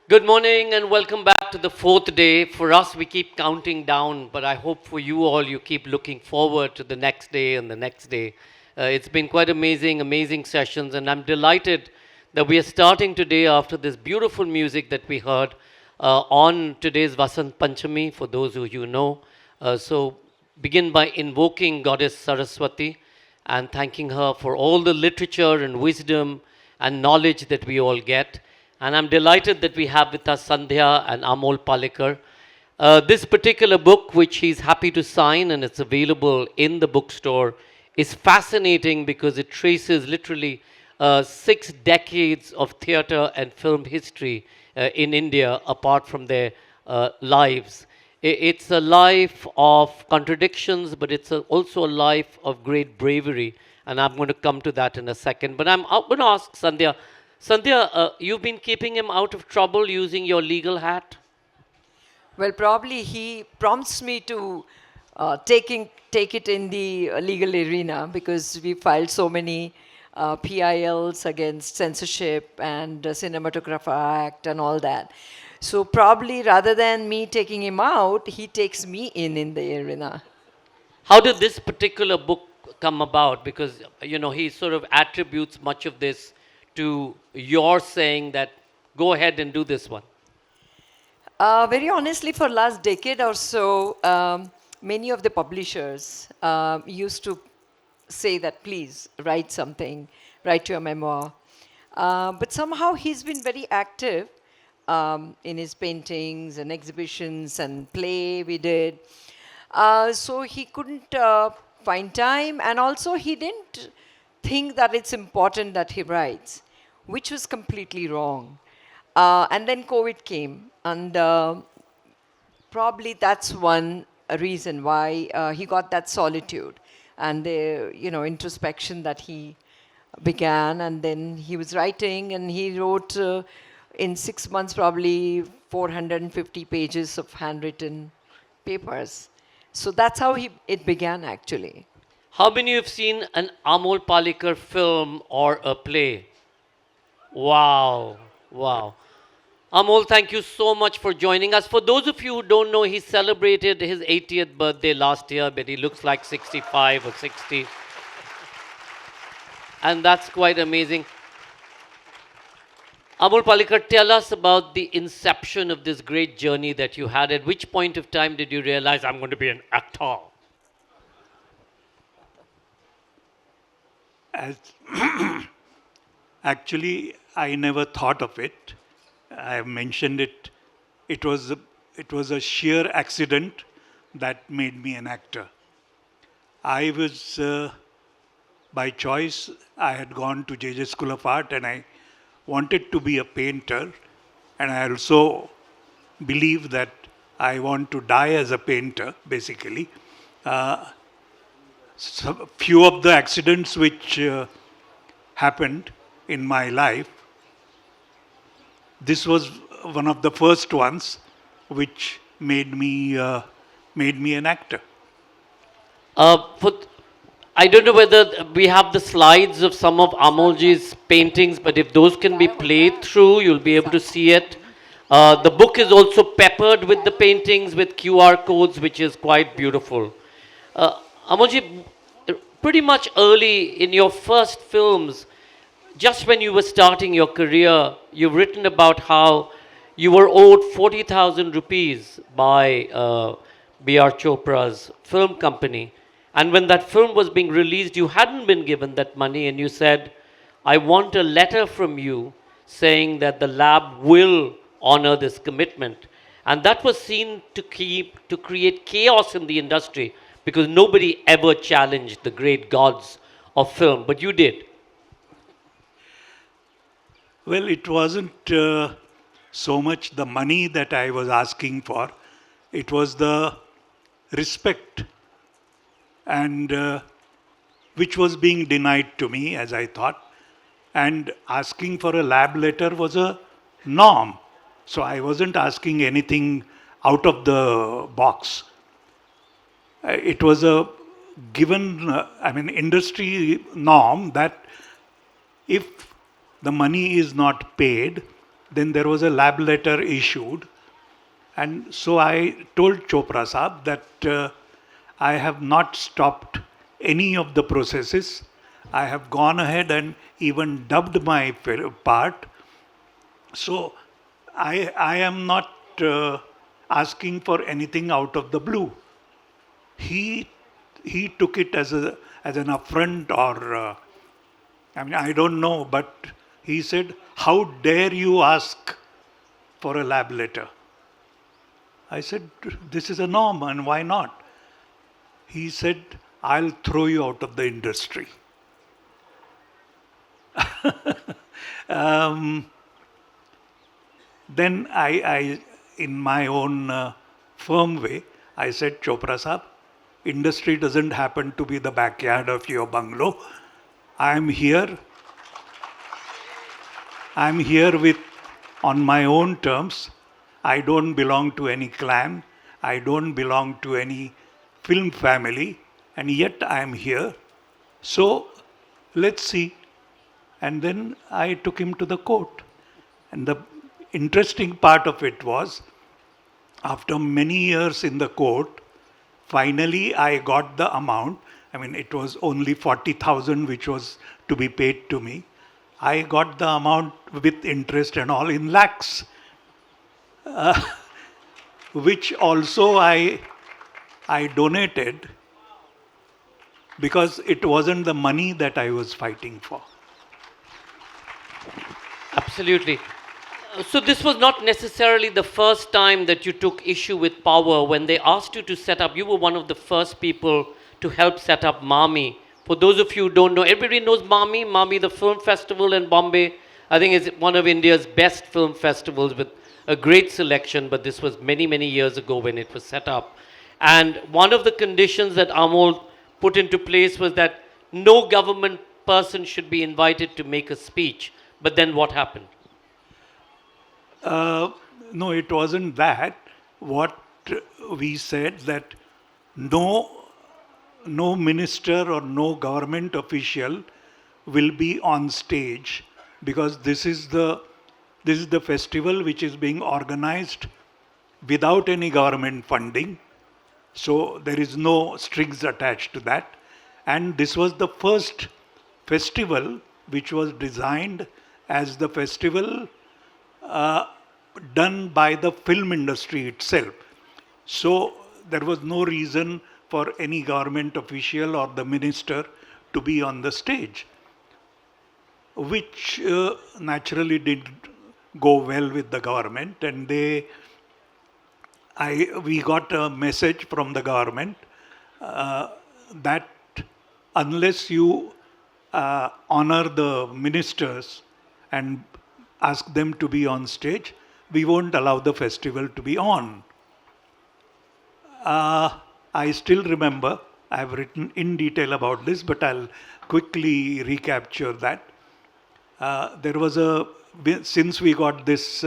Good morning and welcome back to the fourth day. For us, we keep counting down, but I hope for you all, you keep looking forward to the next day and the next day. It's been quite amazing, amazing sessions, and I'm delighted that we are starting today after this beautiful music that we heard on today's Vasant Panchami, for those who you know. So, begin by invoking Goddess Saraswati and thanking her for all the literature and wisdom and knowledge that we all get. And I'm delighted that we have with us Sandhya and Amol Palekar. This particular book, which he's happy to sign and it's available in the bookstore, is fascinating because it traces literally 6 decades of theatre and film history in India apart from their lives. It's a life of contradictions, but it's also a life of great bravery. And I'm going to come to that in a second. But I'm going to ask Sandhya. Sandhya, you've been keeping him out of trouble using your legal hat? Well, probably he prompts me to take it in the legal arena because we filed so many PILs against censorship and Cinematographer Act and all that. So probably rather than me taking him out, he takes me in the arena. How did this particular book come about? Because, he sort of attributes much of this to your saying that go ahead and do this one. Very honestly, for last decade or so, many of the publishers used to say that please write something, write your memoir. But somehow he's been very active in his paintings and exhibitions and play we did. So he couldn't find time, and also he didn't think that it's important that he writes, which was completely wrong. And then COVID came, and probably that's one reason why he got that solitude and the introspection that he began. And then he was writing, and he wrote in 6 months probably 450 pages of handwritten papers. So that's how it began actually. How many of you have seen an Amol Palekar film or a play? Wow, wow. Amol, thank you so much for joining us. For those of you who don't know, he celebrated his 80th birthday last year, but he looks like 65 or 60. And that's quite amazing. Amol Palekar, tell us about the inception of this great journey that you had. At which point of time did you realize I'm going to be an actor? As Actually, I never thought of it. I have mentioned it. It was a sheer accident that made me an actor. I was by choice. I had gone to JJ School of Art, and I wanted to be a painter. And I also believe that I want to die as a painter, basically. So few of the accidents which happened in my life, this was one of the first ones which made me an actor. I don't know whether we have the slides of some of Amolji's paintings, but if those can be played through, you'll be able to see it. The book is also peppered with the paintings with QR codes, which is quite beautiful. Amolji, pretty much early in your first films, just when you were starting your career, you've written about how you were owed 40,000 rupees by B.R. Chopra's film company. And when that film was being released, you hadn't been given that money, and you said, I want a letter from you saying that the lab will honor this commitment. And that was seen to create chaos in the industry because nobody ever challenged the great gods of film, but you did. Well, it wasn't so much the money that I was asking for. It was the respect and which was being denied to me, as I thought. And asking for a lab letter was a norm. So I wasn't asking anything out of the box. It was a given, industry norm that if the money is not paid, Then there was a lab letter issued. And so I told Chopra Saab that I have not stopped any of the processes. I have gone ahead and even dubbed my part. So I am not asking for anything out of the blue. He took it as an affront, or I mean, I don't know, but he said, "How dare you ask for a lab letter?" I said, "This is a norm, and why not?" He said, "I'll throw you out of the industry." Then I in my own firm way, I said, "Chopra Saab, industry doesn't happen to be the backyard of your bungalow. I'm here. I'm here with on my own terms. I don't belong to any clan. I don't belong to any film family, and yet I am here. So let's see." And then I took him to the court. And the interesting part of it was, after many years in the court, finally I got the amount. I mean, it was only 40,000 which was to be paid to me. I got the amount with interest and all in lakhs, which also I donated, because it wasn't the money that I was fighting for. Absolutely. So this was not necessarily the first time that you took issue with power. When they asked you to set up, you were one of the first people to help set up MAMI. For those of you who don't know, everybody knows MAMI. MAMI, the film festival in Bombay, I think is one of India's best film festivals with a great selection, but this was many, many years ago when it was set up. And one of the conditions that Amol put into place was that no government person should be invited to make a speech. But then what happened? No, it wasn't that. What we said, that no minister or no government official will be on stage, because this is the festival which is being organized without any government funding. So there is no strings attached to that. And this was the first festival which was designed as the festival done by the film industry itself. So there was no reason for any government official or the minister to be on the stage, which naturally did go well with the government. And we got a message from the government that unless you honor the ministers and ask them to be on stage, we won't allow the festival to be on. I still remember, I have written in detail about this, but I'll quickly recapture that. Since we got this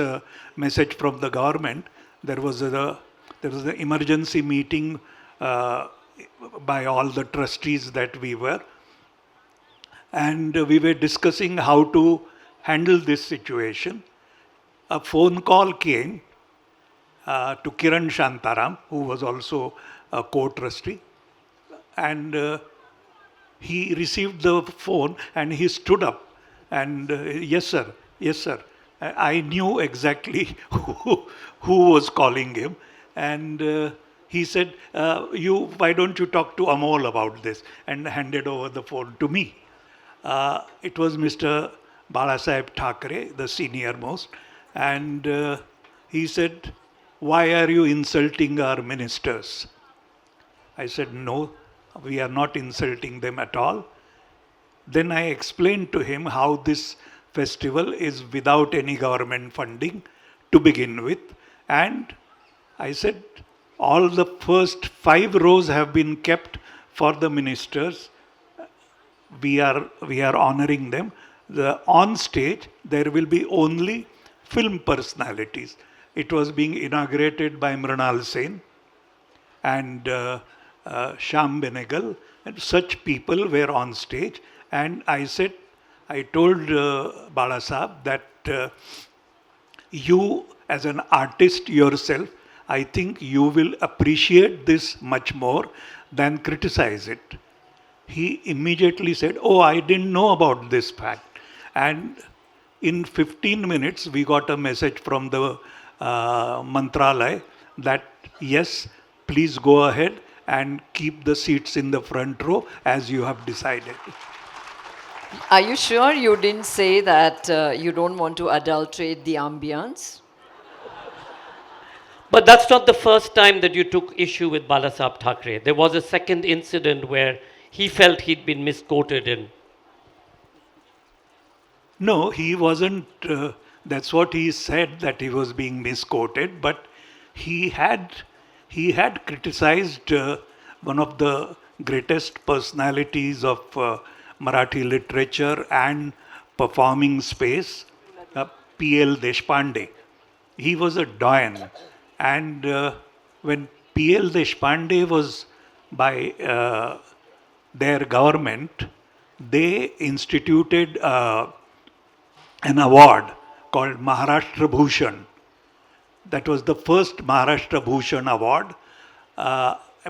message from the government, there was an emergency meeting by all the trustees that we were, and we were discussing how to handle this situation. A phone call came to Kiran Shantaram, who was also a co-trustee, and he received the phone and he stood up and yes sir. I knew exactly who was calling him, and he said, why don't you talk to Amol about this, and handed over the phone to me. It was Mr. Balasaheb Thackeray, the senior most, and he said, "Why are you insulting our ministers?" I said, "No, we are not insulting them at all." Then I explained to him how this festival is without any government funding to begin with, and I said, all the first 5 rows have been kept for the ministers. We are honoring them. On stage, there will be only film personalities. It was being inaugurated by Mrinal Sen and Shyam Benegal, and such people were on stage. And I told Balasaheb that you as an artist yourself, I think you will appreciate this much more than criticize it. He immediately said, "Oh, I didn't know about this fact." And in 15 minutes, we got a message from the Mantralaya that yes, please go ahead and keep the seats in the front row as you have decided. Are you sure you didn't say that you don't want to adulterate the ambience? But that's not the first time that you took issue with Balasaheb Thackeray. There was a second incident where he felt he'd been misquoted in. No, he wasn't. That's what he said, that he was being misquoted. But he had criticized one of the greatest personalities of Marathi literature and performing space, P.L. Deshpande. He was a doyen, and when P.L. Deshpande was by their government, they instituted an award called Maharashtra Bhushan. That was the first Maharashtra Bhushan award,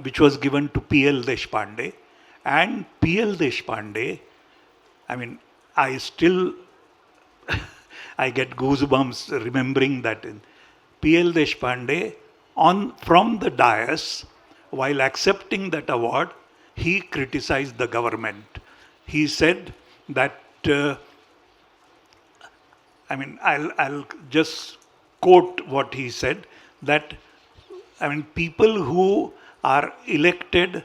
which was given to P.L. Deshpande. And P.L. Deshpande, I mean, I still, I get goosebumps remembering that. P.L. Deshpande, from the dais, while accepting that award, he criticized the government. He said that, I'll just quote what he said, that, people who are elected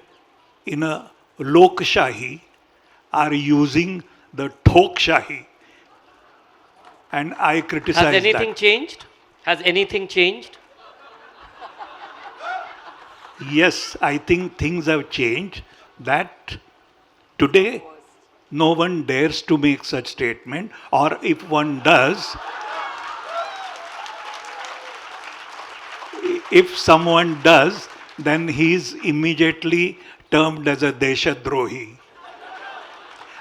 in a Lokshahi are using the Thokshahi. And I criticized that. Has anything changed? Has anything changed? Yes, I think things have changed. That today no one dares to make such statement, or if one does, if someone does, then he is immediately termed as a Deshadrohi.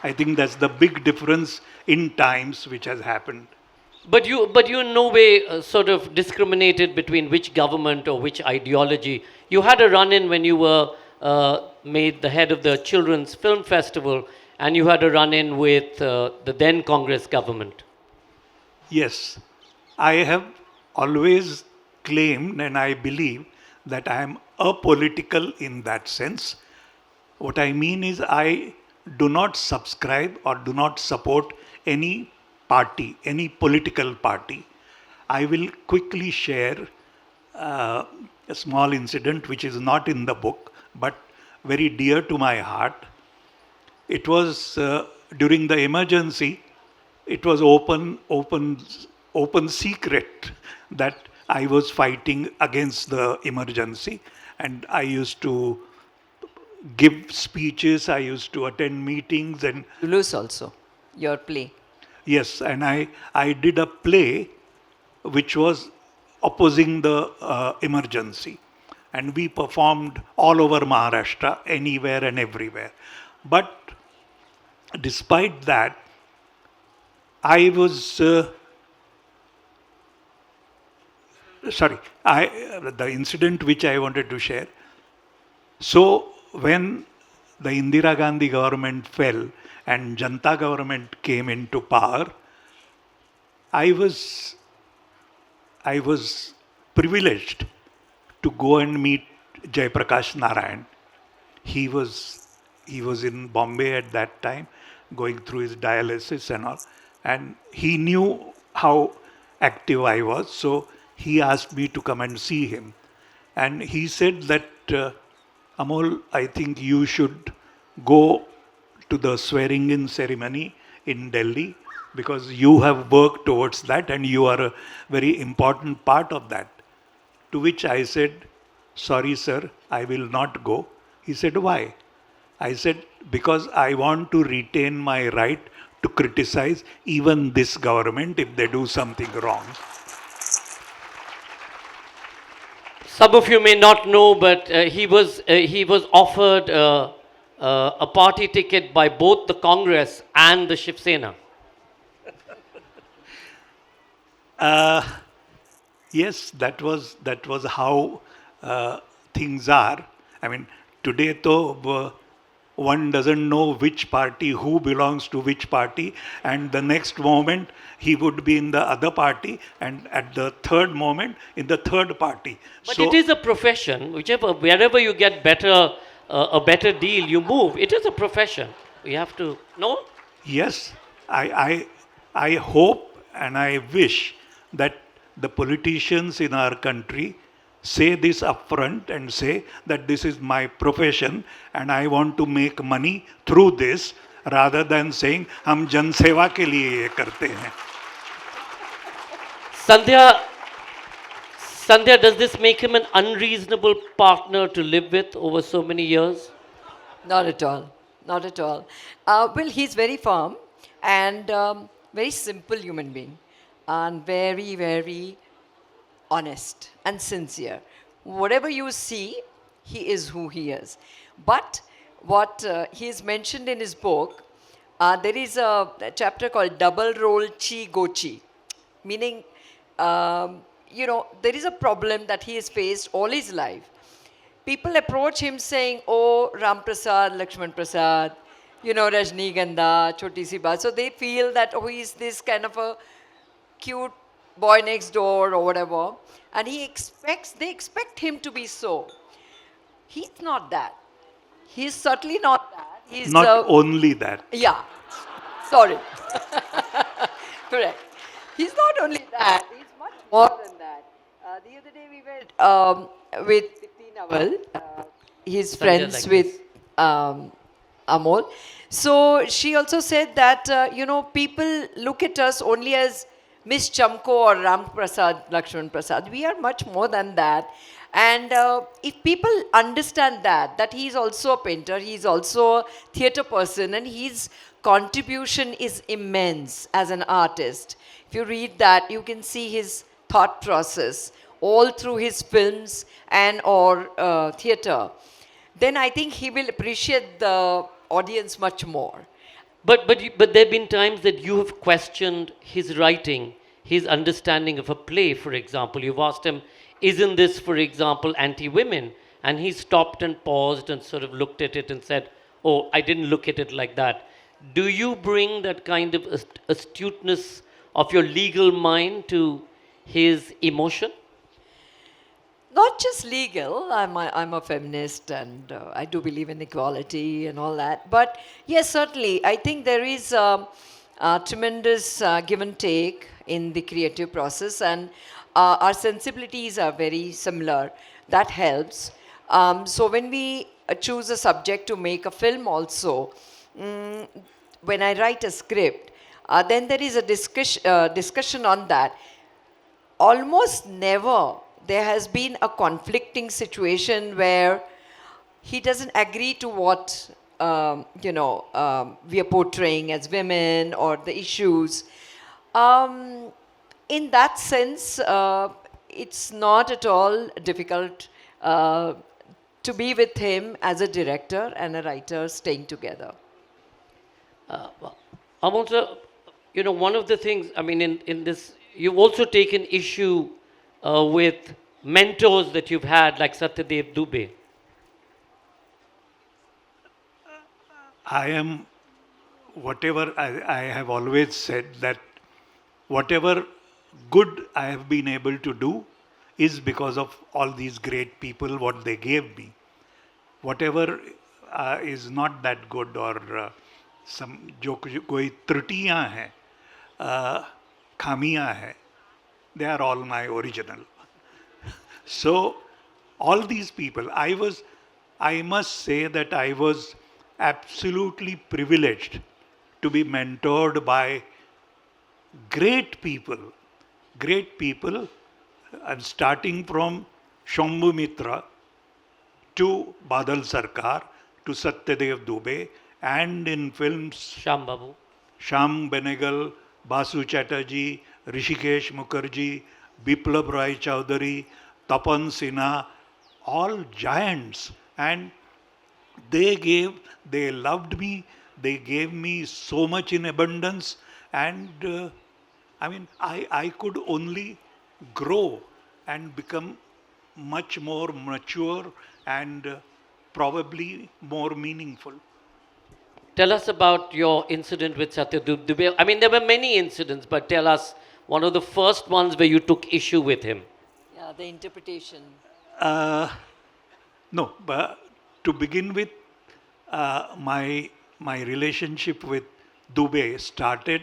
I think that's the big difference in times which has happened. But you in no way sort of discriminated between which government or which ideology. You had a run-in when you were made the head of the Children's Film Festival, and you had a run-in with the then Congress government. Yes, I have always claimed, and I believe, that I am apolitical in that sense. What I mean is, I do not subscribe or do not support any party, any political party. I will quickly share a small incident which is not in the book but very dear to my heart. It was during the emergency. It was open secret that I was fighting against the emergency, and I used to give speeches, I used to attend meetings, and Lose also, your play. yes, and I did a play which was opposing the emergency. And we performed all over Maharashtra, anywhere and everywhere. But despite that, I was, the incident which I wanted to share. So when the Indira Gandhi government fell and Janta government came into power, I was privileged to go and meet Jaiprakash Narayan. He was in Bombay at that time, going through his dialysis and all, and he knew how active I was, so he asked me to come and see him. And he said that, Amol, I think you should go to the swearing-in ceremony in Delhi, because you have worked towards that and you are a very important part of that. To which I said, sorry sir, I will not go. He said, why? I said, because I want to retain my right to criticize even this government if they do something wrong. Some of you may not know, but he was offered a party ticket by both the Congress and the Shiv Sena. Yes, that was how things are. I mean, today one doesn't know which party, who belongs to which party, and the next moment he would be in the other party, and at the third moment in the third party. But it So is a profession. Wherever you get a better deal, you move. It is a profession. You have to, no? yes, I hope and I wish that the politicians in our country say this upfront and say that this is my profession and I want to make money through this, rather than saying हम जन सेवा के लिए ये करते हैं. Sandhya, Sandhya, does this make him an unreasonable partner to live with over so many years? Not at all. Not at all. Well, he's very firm and very simple human being, and very, very honest and sincere. Whatever you see, he is who he is. But what he is mentioned in his book, there is a chapter called Double Roll Chi Gochi, meaning, there is a problem that he has faced all his life. People approach him saying, oh, Ram Prasad, Lakshman Prasad, Rajni Gandha, Chhoti Si Baat. So they feel that, oh, he's this kind of a cute boy next door or whatever. And they expect him to be so. He's not that. He's certainly not that. He's Not only that. yeah, sorry. Correct. He's not only that, he's much more than that. The other day we were with Naval, he's Sandhya friends like with Amol. So she also said that, people look at us only as Miss Chamko or Ram Prasad, Lakshman Prasad. We are much more than that. And if people understand that he's also a painter, he's also a theatre person, and his contribution is immense as an artist. If you read that, you can see his thought process all through his films and or theatre. Then I think he will appreciate the audience much more. But there have been times that you have questioned his writing, his understanding of a play, for example. You've asked him, isn't this, for example, anti-women? And he stopped and paused and sort of looked at it and said, oh, I didn't look at it like that. Do you bring that kind of astuteness of your legal mind to his emotion? Not just legal. I'm a feminist, and I do believe in equality and all that. But yes, certainly, I think there is a tremendous give and take in the creative process, and our sensibilities are very similar. That helps. So when we choose a subject to make a film, also, when I write a script, then there is a discussion on that. Almost never there has been a conflicting situation where he doesn't agree to what we are portraying as women or the issues. In that sense, it's not at all difficult to be with him as a director and a writer staying together. I'm also, one of the things, I mean, in this, you've also taken issue with mentors that you've had, like Satyadev Dubey. I am, whatever I have always said, that whatever good I have been able to do is because of all these great people, what they gave me. Whatever is not that good, or some जो कोई त्रुटियां हैं, खामियां हैं, they are all my original. So all these people, I must say that I was absolutely privileged to be mentored by great people, and starting from Shambhu Mitra to Badal Sircar to Satyadev Dubey, and in films Sham Babu. Sham Benegal, Basu Chatterjee, Rishikesh Mukherjee, Biplab Rai Chowdhury, Tapan Sinha, all giants. And they loved me, they gave me so much in abundance, and I could only grow and become much more mature and probably more meaningful. Tell us about your incident with Satyadev Dubey. I mean, there were many incidents, but tell us one of the first ones where you took issue with him. Yeah, the interpretation. Uh, no, but to begin with, my relationship with Dubey started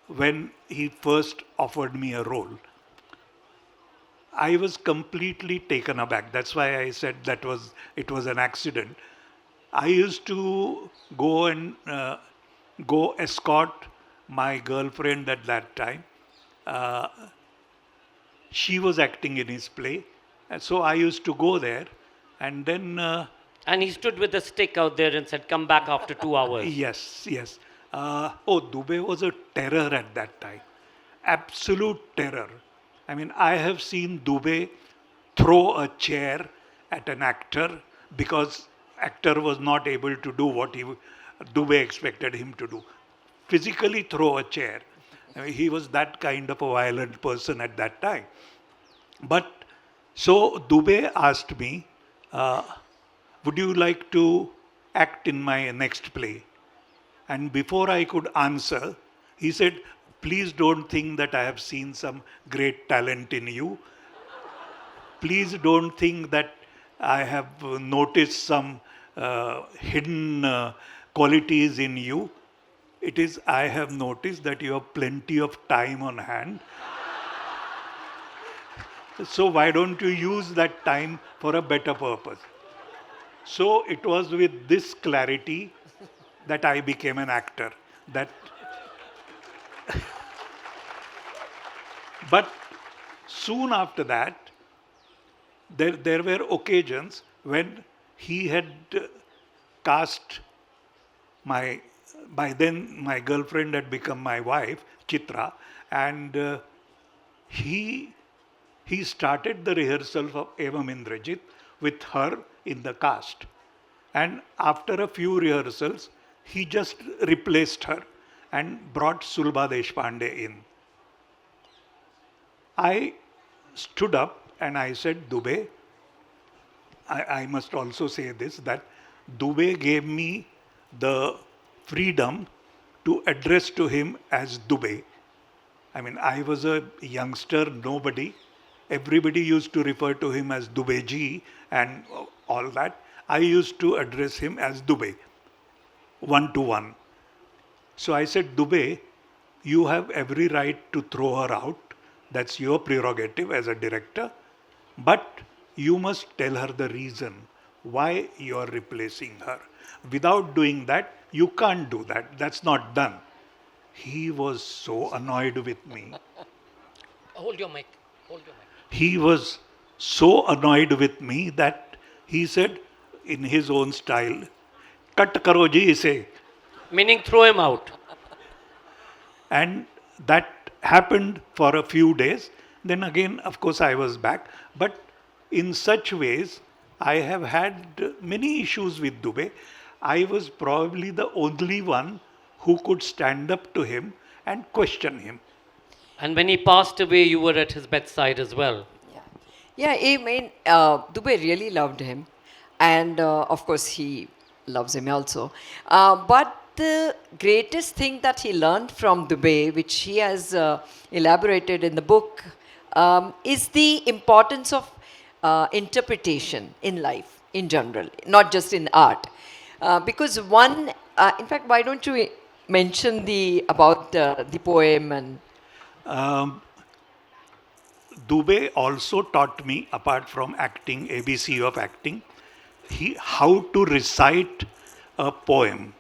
when he first offered me a role. I was completely taken aback. That's why I said it was an accident. I used to go escort my girlfriend at that time. Uh, she was acting in his play, and so I used to go there, and then And he stood with a stick out there and said, "Come back after 2 hours." yes, yes. Dubey was a terror at that time, absolute terror. I mean, I have seen Dubey throw a chair at an actor because actor was not able to do what Dubey expected him to do. Physically throw a chair. I mean, he was that kind of a violent person at that time. But so Dubey asked me, uh, would you like to act in my next play? And before I could answer, he said, please don't think that I have seen some great talent in you. Please don't think that I have noticed some hidden qualities in you. It is, I have noticed that you have plenty of time on hand. So why don't you use that time for a better purpose? So it was with this clarity that I became an actor. But soon after that, there were occasions when he had cast by then my girlfriend had become my wife, Chitra, and he started the rehearsal of Evam Indrajit with her in the cast. And after a few rehearsals, he just replaced her and brought Sulba Deshpande in. I stood up and I said, Dubey, I must also say this, that Dubey gave me the freedom to address to him as Dubey. I mean, I was a youngster, nobody. Everybody used to refer to him as Dubey ji and all that. I used to address him as Dubey, one to one. So I said, Dubey, you have every right to throw her out. That's your prerogative as a director. But you must tell her the reason why you are replacing her. Without doing that, you can't do that. That's not done. He was so annoyed with me. Hold your mic. Hold your mic. He was so annoyed with me that he said in his own style, Cut karo ji ise. Meaning throw him out. And that happened for a few days. Then again, of course, I was back. But in such ways, I have had many issues with Dubey. I was probably the only one who could stand up to him and question him. And when he passed away, you were at his bedside as well. Yeah, I mean, Dubey really loved him. And of course, he loves him also. But the greatest thing that he learned from Dubey, which he has elaborated in the book, is the importance of interpretation in life in general, not just in art. Because one, in fact, why don't you mention about the poem and Dubey also taught me, apart from acting, ABC of acting, how to recite a poem.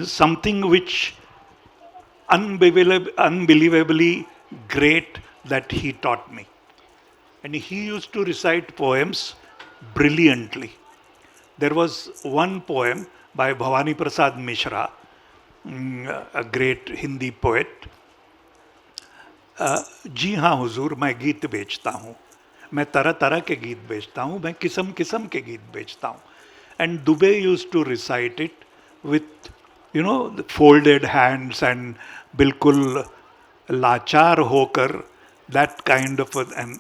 Something which unbelievably great that he taught me. And he used to recite poems brilliantly. There was one poem by Bhavani Prasad Mishra, a great Hindi poet. जी हाँ हुजूर, मैं गीत बेचता हूँ, मैं तरह तरह के गीत बेचता हूँ, मैं किस्म किस्म के गीत बेचता हूँ. And Dubey used to recite it with, the folded hands and बिल्कुल लाचार होकर that kind of a, and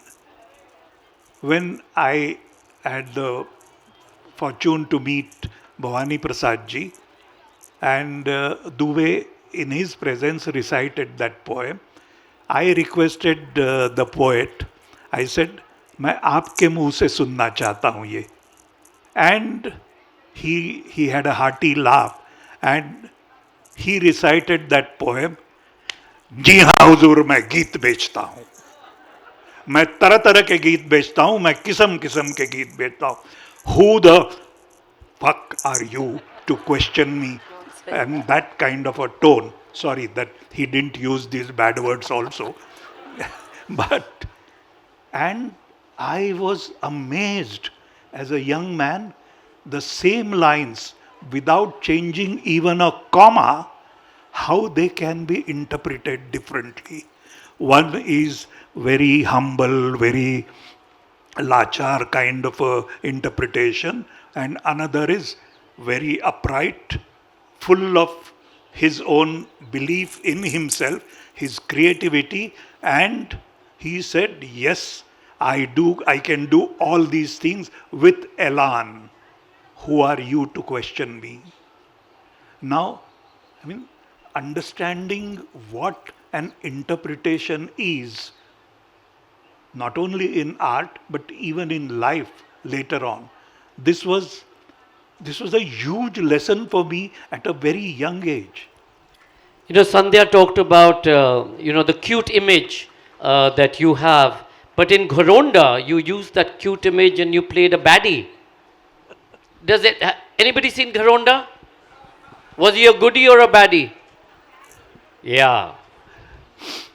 when I had the fortune to meet Bhavani Prasad ji, and Dubey in his presence recited that poem, I requested the poet, I said, मैं आपके मुंह से सुनना चाहता हूँ ये. And he had a hearty laugh and he recited that poem. जी हाँ हुजूर, मैं गीत बेचता हूँ, मैं तरह तरह के गीत बेचता हूँ, मैं किस्म किस्म के गीत बेचता हूँ. Who the fuck are you to question me? And that kind of a tone. Sorry that he didn't use these bad words also. But, and I was amazed as a young man, the same lines without changing even a comma, how they can be interpreted differently. One is very humble, very lachar kind of a interpretation, and another is very upright, full of his own belief in himself, his creativity, and he said, yes, I can do all these things with elan. Who are you to question me? Now, I mean, understanding what an interpretation is, not only in art, but even in life later on. This was a huge lesson for me at a very young age. You know, Sandhya talked about, the cute image that you have. But in Ghoronda, you used that cute image and you played a baddie. Anybody seen Ghoronda? Was he a goodie or a baddie? Yeah.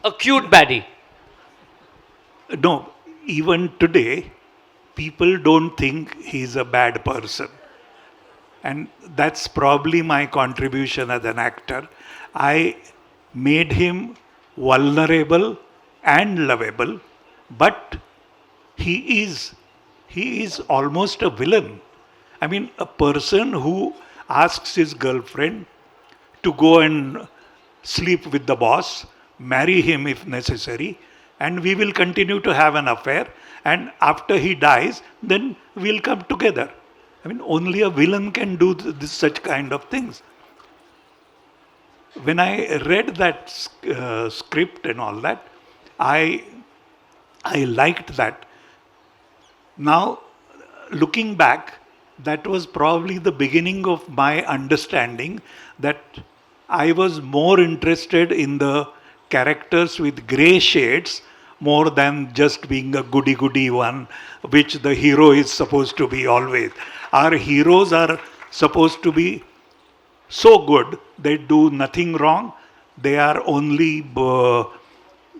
A cute baddie. No, even today, people don't think he's a bad person. And that's probably my contribution as an actor. I made him vulnerable and lovable, but he is almost a villain. I mean, a person who asks his girlfriend to go and sleep with the boss, marry him if necessary, and we will continue to have an affair, and after he dies, then we'll come together. I mean, only a villain can do such kind of things. When I read that script and all that, I liked that. Now, looking back, that was probably the beginning of my understanding that I was more interested in the characters with grey shades more than just being a goody-goody one, which the hero is supposed to be always. Our heroes are supposed to be so good, they do nothing wrong, they are only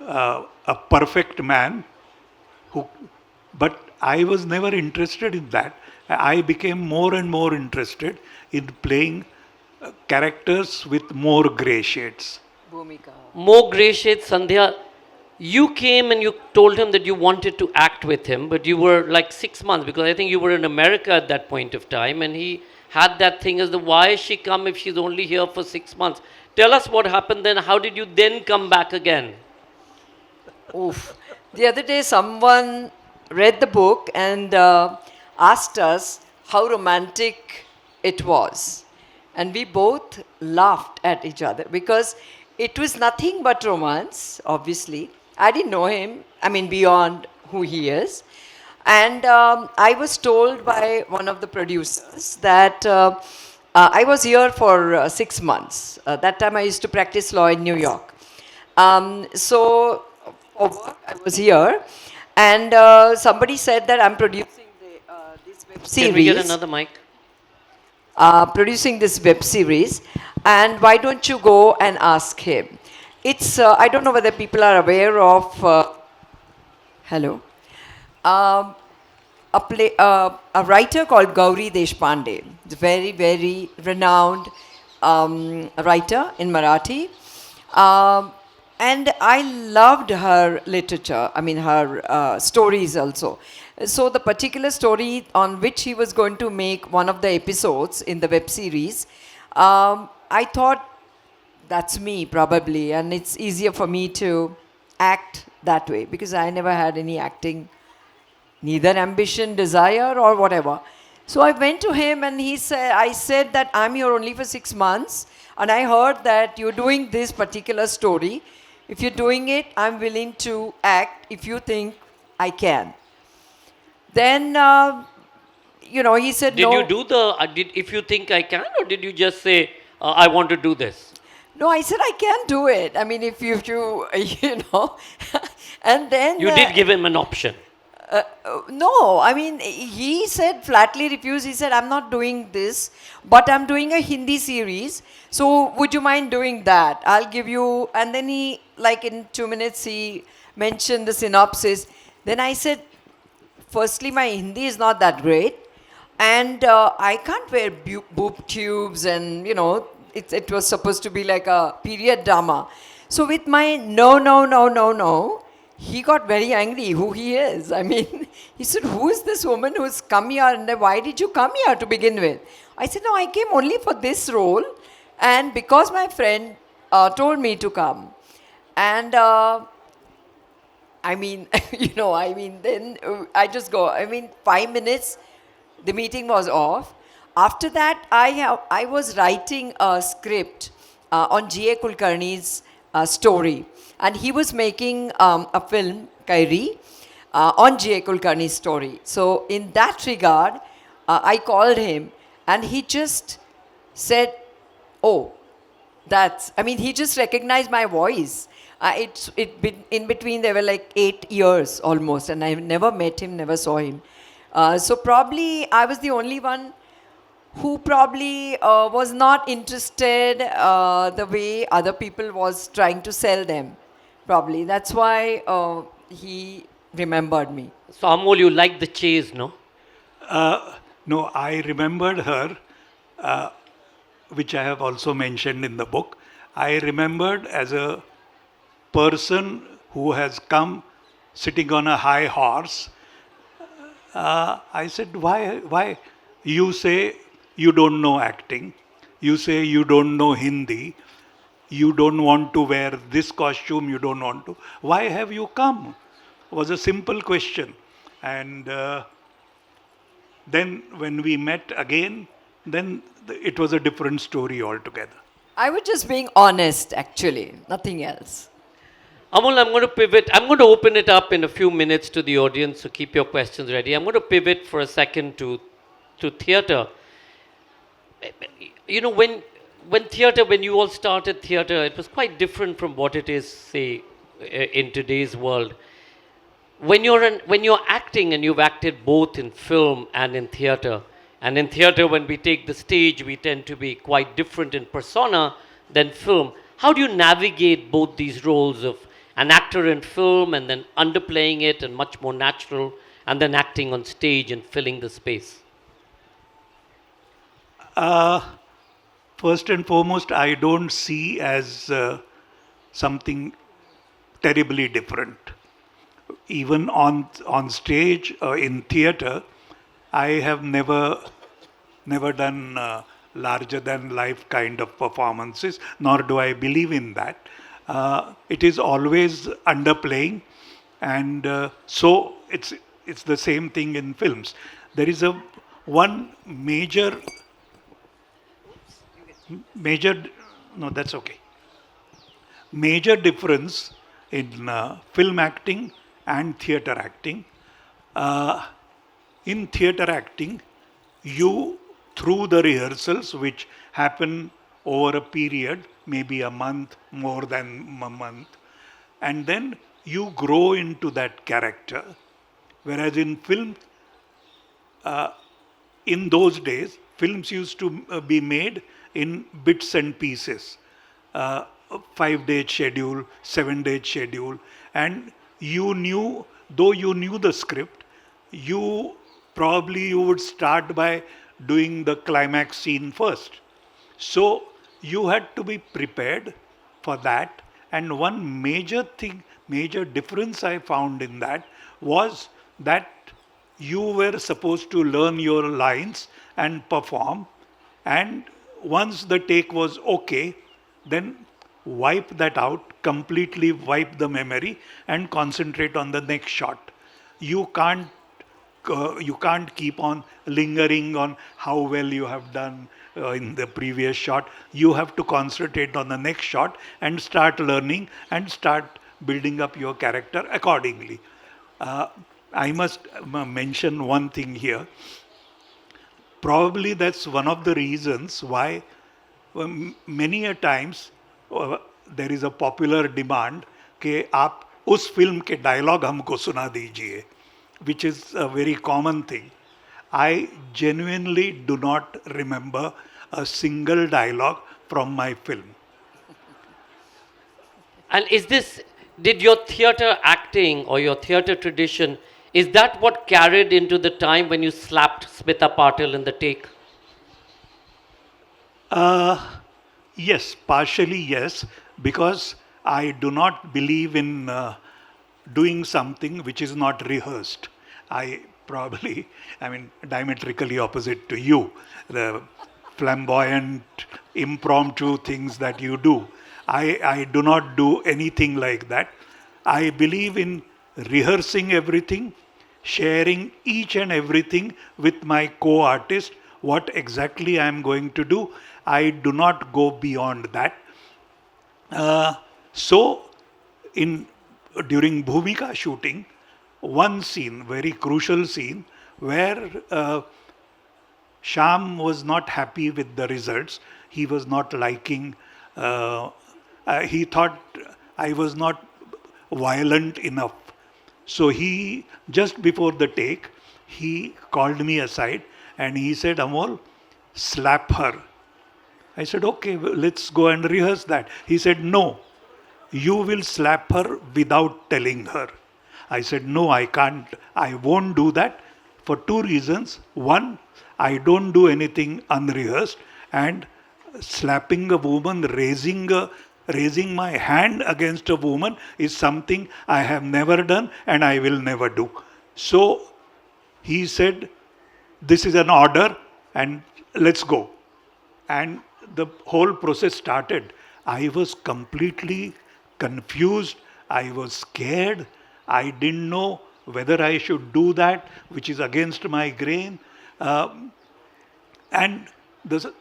a perfect man. But I was never interested in that. I became more and more interested in playing characters with more grey shades. Bhumika. More grey shades, Sandhya. You came and you told him that you wanted to act with him, but you were like 6 months because I think you were in America at that point of time, and he had that thing as the why is she come if she's only here for 6 months? Tell us what happened then. How did you then come back again? Oof. The other day, someone read the book and asked us how romantic it was. And we both laughed at each other because it was nothing but romance, obviously. I didn't know him, beyond who he is. And I was told by one of the producers that I was here for 6 months. That time I used to practice law in New York. So for work, I was here. And somebody said that I'm producing this web series. Can we get another mic? Producing this web series, and why don't you go and ask him? It's, I don't know whether people are aware of, hello, a writer called Gauri Deshpande, very, very renowned writer in Marathi. And I loved her literature, her stories also. So the particular story on which he was going to make one of the episodes in the web series, I thought that's me probably, and it's easier for me to act that way because I never had any acting, neither ambition, desire, or whatever. So I went to him and I said that I'm here only for 6 months and I heard that you're doing this particular story. If you're doing it, I'm willing to act if you think I can. Then, he said Did no. you do the, if you think I can, or did you just say, I want to do this? No, I said I can do it. I mean, if you and then You did give him an option. no, I mean, he said flatly refused. He said, I'm not doing this, but I'm doing a Hindi series. So would you mind doing that? I'll give you. And then he, like in 2 minutes, he mentioned the synopsis. Then I said, firstly, my Hindi is not that great. And I can't wear boob tubes and, it was supposed to be like a period drama. So with my no, he got very angry who he is. I mean, he said, who is this woman who's come here and why did you come here to begin with? I said, no, I came only for this role and because my friend told me to come. And then I just go. 5 minutes, the meeting was off. After that, I was writing a script on G.A. Kulkarni's story. And he was making a film, Kairi, on G.A. Kulkarni's story. So in that regard, I called him and he just said, oh, he just recognized my voice. In between, there were like 8 years almost, and I never met him, never saw him. So probably I was the only one who probably was not interested the way other people was trying to sell them. Probably. That's why he remembered me. So, Amol, you like the chase, no? No, I remembered her, which I have also mentioned in the book. I remembered as a person who has come sitting on a high horse. I said, why? You say you don't know acting. You say you don't know Hindi. You don't want to wear this costume. You don't want to. Why have you come? Was a simple question. And then when we met again, then it was a different story altogether. I was just being honest, actually, nothing else. Amol, I'm going to pivot. I'm going to open it up in a few minutes to the audience, so keep your questions ready. I'm going to pivot for a second to theatre. When you all started theatre, it was quite different from what it is, say, in today's world. When you're acting, and you've acted both in film and in theatre, and in theatre, when we take the stage, we tend to be quite different in persona than film. How do you navigate both these roles of an actor in film and then underplaying it and much more natural, and then acting on stage and filling the space? First and foremost, I don't see as something terribly different. Even on stage or in theatre, I have never done larger than life kind of performances, nor do I believe in that. It is always underplaying, and so it's the same thing in films. There is one major no, that's okay. Major difference in film acting and theatre acting. In theatre acting, you, through the rehearsals, which happen over a period, maybe a month, more than a month, and then you grow into that character. Whereas in film, in those days, films used to be made in bits and pieces. 5-day schedule, 7-day schedule, and you knew, though you knew the script, you would start by doing the climax scene first. So you had to be prepared for that. And one major difference I found in that was that you were supposed to learn your lines and perform. And once the take was okay, then wipe that out, completely wipe the memory, and concentrate on the next shot. You can't keep on lingering on how well you have done in the previous shot. You have to concentrate on the next shot and start learning and start building up your character accordingly. Uh, I must mention one thing here. Probably that's one of the reasons why many a times there is a popular demand कि आप उस film के dialogue हमको सुना दीजिए, which is a very common thing. I genuinely do not remember a single dialogue from my film. And did your theatre acting or your theatre tradition, is that what carried into the time when you slapped Smita Patil in the take? Yes, partially yes, because I do not believe in doing something which is not rehearsed. Diametrically opposite to you, the flamboyant, impromptu things that you do. I do not do anything like that. I believe in rehearsing everything, sharing each and everything with my co-artist, what exactly I am going to do. I do not go beyond that. So, during Bhumika shooting, one scene, very crucial scene, where Sham was not happy with the results. He was not liking, he thought I was not violent enough. So he, just before the take, he called me aside and he said, Amol, slap her. I said, okay, let's go and rehearse that. He said, no, you will slap her without telling her. I said, no, I can't, I won't do that for two reasons. One, I don't do anything unrehearsed, and slapping a woman, raising my hand against a woman is something I have never done and I will never do. So he said, this is an order and let's go. And the whole process started. I was completely confused. I was scared. I didn't know whether I should do that, which is against my grain. And the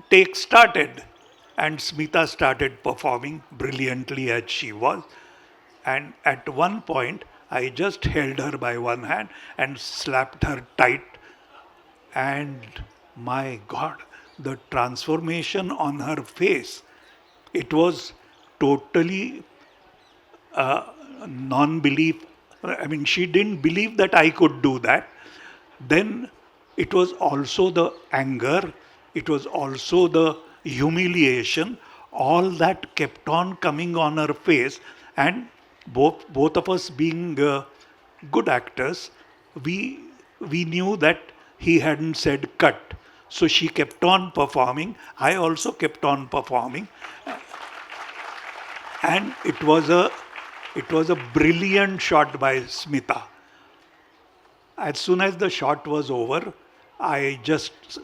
take started, and Smita started performing brilliantly as she was. And at one point, I just held her by one hand and slapped her tight. And my God, the transformation on her face, it was totally non-belief. I mean, she didn't believe that I could do that. Then it was also the anger, it was also the humiliation, all that kept on coming on her face. And both of us being good actors, we knew that he hadn't said cut. So she kept on performing. I also kept on performing. And it was a brilliant shot by Smita. As soon as the shot was over, I just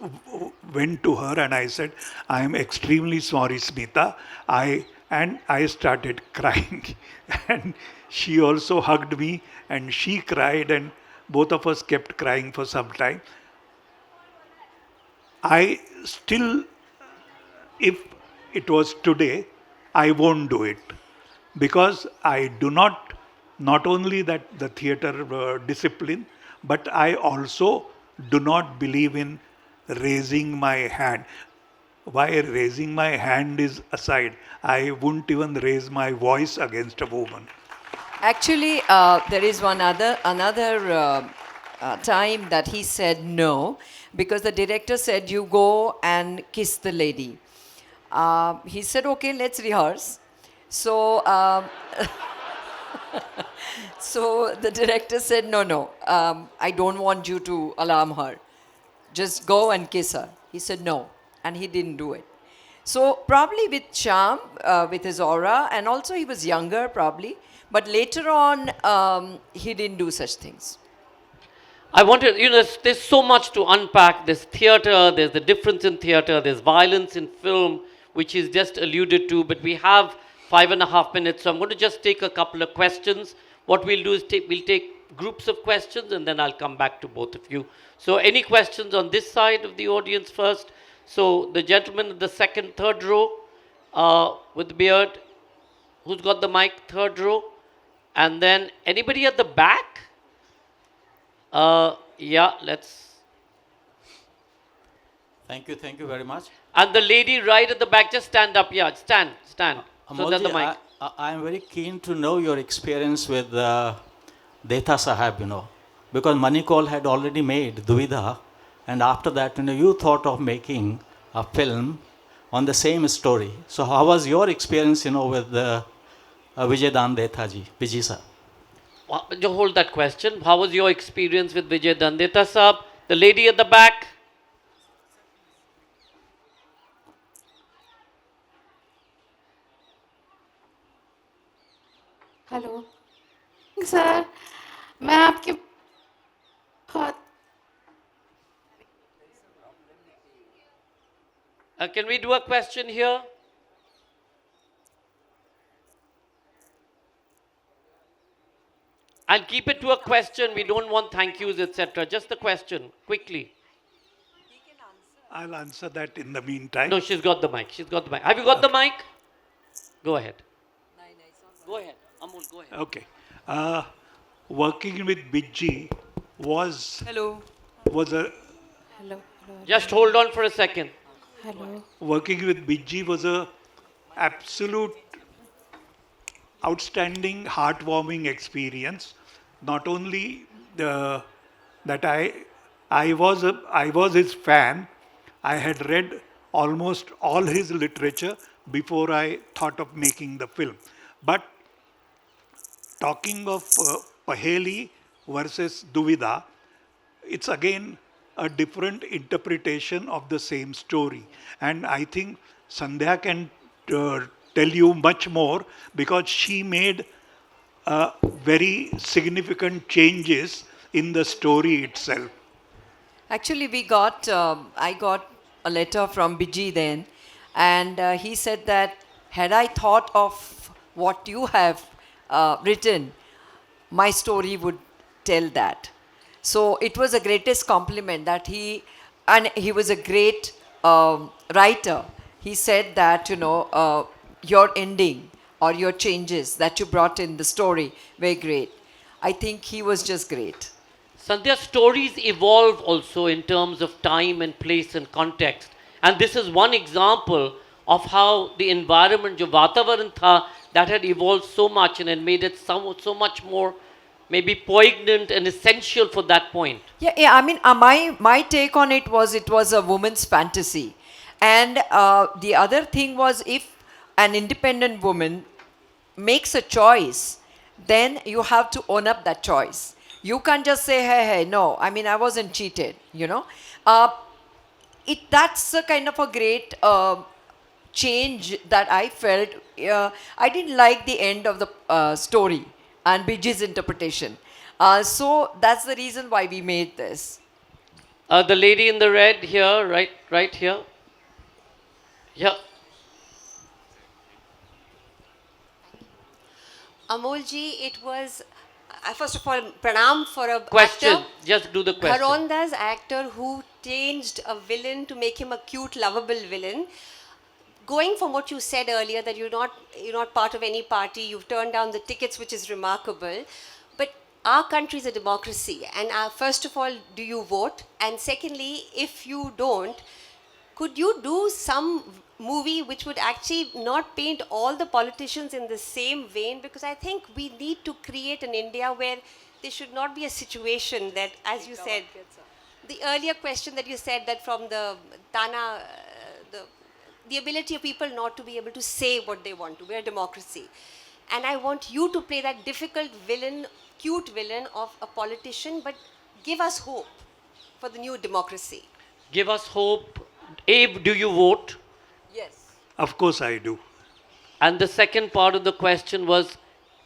went to her and I said, I am extremely sorry, Smita. And I started crying. And she also hugged me and she cried, and both of us kept crying for some time. I still, if it was today, I won't do it. Because I do not only that the theatre discipline, but I also do not believe in raising my hand. Why raising my hand is aside, I wouldn't even raise my voice against a woman. Actually, there is another time that he said no, because the director said, you go and kiss the lady. He said, okay, let's rehearse. So, so the director said, no, I don't want you to alarm her. Just go and kiss her. He said no, and he didn't do it. So probably with charm, with his aura, and also he was younger probably, but later on he didn't do such things. I wanted, there's so much to unpack. There's theatre, there's the difference in theatre, there's violence in film. which he's just alluded to, but we have 5.5 minutes, so I'm going to just take a couple of questions. What we'll do is we'll take groups of questions and then I'll come back to both of you. So any questions on this side of the audience first? So the gentleman in the second, third row with the beard, who's got the mic, third row? And then anybody at the back? Yeah, let's. Thank you very much. And the lady right at the back, just stand up. Yeah, stand. So that the Amolji, mic. I am very keen to know your experience with Deta Sahab, because Manikol had already made Duvida, and after that, you thought of making a film on the same story. So how was your experience, with Vijay Dan Deta ji, Vijay sir? You hold that question. How was your experience with Vijay Dandeta Saab? The lady at the back. Hello sir मैं आपके बहुत Can we do a question here? And keep it to a question. We don't want thank yous, etc. Just the question, quickly. I'll answer that in the meantime. No, she's got the mic. Have you got the mic? Go ahead. Go ahead. Amol, go ahead. Okay. Working with Bijji was a hello hello Just hold on for a second. Hello working with Bijji was a absolute outstanding, heartwarming experience. Not only that I was his fan. I had read almost all his literature before I thought of making the film. But talking of Paheli versus Duvida, it's again a different interpretation of the same story. And I think Sandhya can tell you much more because she made very significant changes in the story itself. Actually, I got a letter from Biji then, and he said that had I thought of what you have written, my story would tell that. So it was the greatest compliment that he was a great writer. He said that, your ending or your changes that you brought in the story were great. I think he was just great. Sandhya, stories evolve also in terms of time and place and context. And this is one example of how the environment, jo vatavaran tha, that had evolved so much and had made it so much more maybe poignant and essential for that point. Yeah. I mean, my take on it was a woman's fantasy. And the other thing was, if an independent woman makes a choice, then you have to own up that choice. You can't just say, hey, no, I mean, I wasn't cheated, That's a kind of a great change that I felt. I didn't like the end of the story and Biji's interpretation. So that's the reason why we made this. The lady in the red here, right here. Yeah. Amolji, it was, first of all, pranam for a Question. actor. Just do the question. Gharonda's actor who changed a villain to make him a cute, lovable villain. Going from what you said earlier, that you're not part of any party, you've turned down the tickets, which is remarkable. But our country is a democracy, and first of all, do you vote? And secondly, if you don't, could you do some movie which would actually not paint all the politicians in the same vein? Because I think we need to create an India where there should not be a situation that, as you said, the earlier question that you said, that from the Tana, the ability of people not to be able to say what they want to. We're a democracy. And I want you to play that difficult villain, cute villain of a politician, but give us hope for the new democracy. Give us hope. Abe, do you vote? Yes. Of course I do. And the second part of the question was,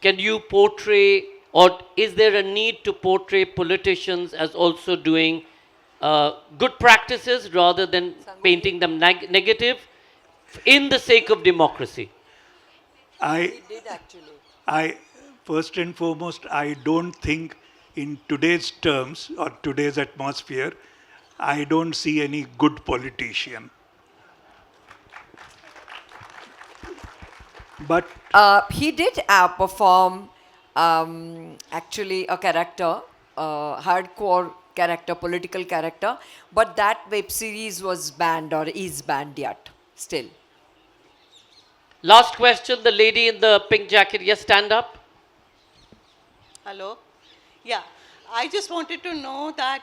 can you portray, or is there a need to portray politicians as also doing good practices rather than painting them negative? in the sake of democracy? I, I, first and foremost, I don't think in today's terms or today's atmosphere, I don't see any good politician. But He did perform actually a character, hardcore character, political character, but that web series was banned or is banned yet, still. Last question, the lady in the pink jacket. Yes, stand up. Hello. Yeah, I just wanted to know that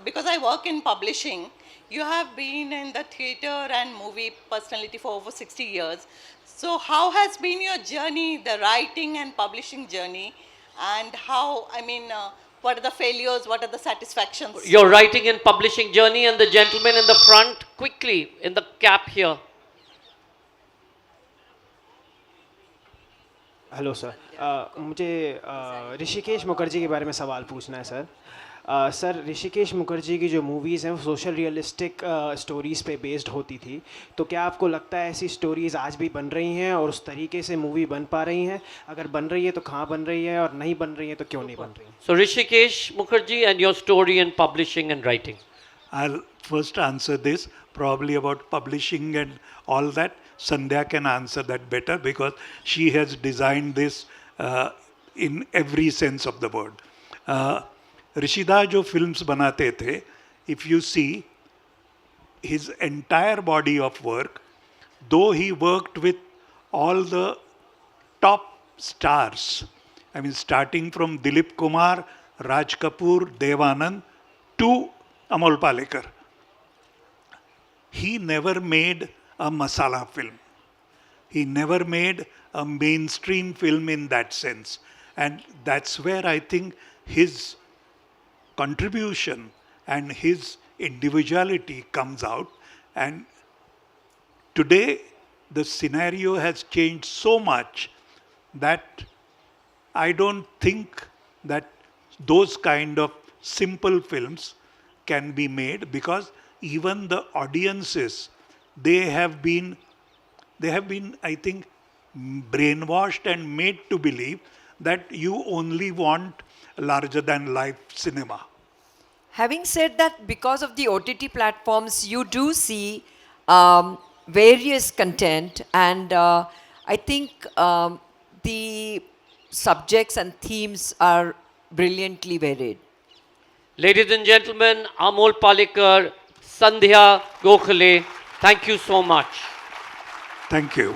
because I work in publishing, you have been in the theater and movie personality for over 60 years. So how has been your journey, the writing and publishing journey, and how, I mean, what are the failures, what are the satisfactions? Your writing and publishing journey, and the gentleman in the front, quickly, in the cap here. Hello sir, मुझे ऋषिकेश मुखर्जी के बारे में सवाल पूछना है sir. Sir, Rishikesh Mukherjee की जो movies हैं वो सोशल रियलिस्टिक स्टोरीज़ पे बेस्ड होती थी, तो क्या आपको लगता है ऐसी स्टोरीज़ आज भी बन रही हैं और उस तरीके से मूवी बन पा रही हैं? अगर बन रही है तो कहाँ बन रही है, और नहीं बन रही है तो क्यों नहीं बन रही? So Rishikesh Mukherjee and your story in publishing and writing. I'll first answer this, probably about publishing and all that. Sandhya can answer that better because she has designed this in every sense of the word. ऋषिदा जो films बनाते थे, if you see his entire body of work, though he worked with all the top stars, I mean starting from Dilip Kumar, Raj Kapoor, Devanand to Amol Palekar, he never made a masala film. He never made a mainstream film in that sense. And that's where I think his contribution and his individuality comes out. And today, the scenario has changed so much that I don't think that those kind of simple films can be made, because even the audiences, they have been, I think, brainwashed and made to believe that you only want larger than life cinema. Having said that, because of the OTT platforms, you do see various content, and I think the subjects and themes are brilliantly varied. Ladies and gentlemen, Amol Palekar, Sandhya Gokhale, thank you so much. Thank you.